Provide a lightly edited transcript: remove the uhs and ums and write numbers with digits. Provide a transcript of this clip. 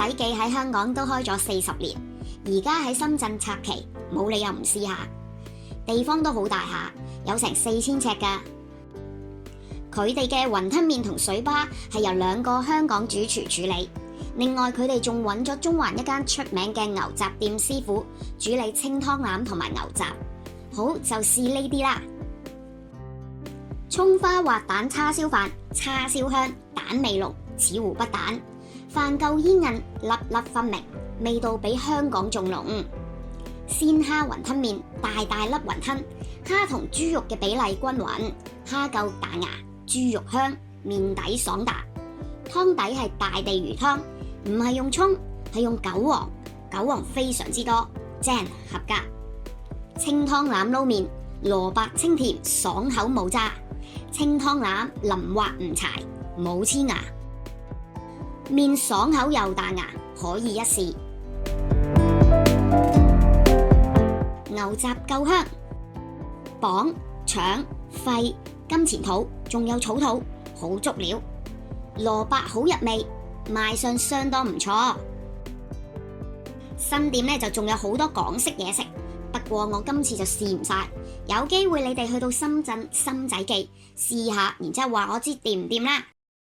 仔記喺香港都開咗40年，而家喺深圳拆旗，冇理由唔試下。地方都好大下，有成4000尺㗎。佢哋嘅雲吞麵同水吧係由2個香港主廚處理，另外佢哋仲揾咗中環一間出名嘅牛雜店師傅主理清湯腩同埋牛雜。好，就試呢啲啦。蔥花滑蛋叉燒飯，叉燒香，蛋味濃，似湖北蛋，飯夠煙韌，粒粒分明，味道比香港仲濃。鮮蝦雲吞麵，大大粒雲吞，蝦同豬肉嘅比例均勻，蝦夠彈牙，豬肉香，麵底爽達。湯底係大地魚湯，唔係用蔥，係用韭黃，韭黃非常之多，正合格。清湯腩撈麵，蘿蔔清甜，爽口冇渣。清湯腩淋滑唔柴，冇黐牙，麵爽口又彈牙，可以一試。牛雜夠香，膀、腸、肺、金錢肚，仲有草肚，好足料。蘿蔔好入味，賣相相當唔錯。新店呢就仲有好多港式嘢食，不過我今次就試唔晒。有機會你哋去到深圳深仔記試下，然之後話我知掂唔掂啦。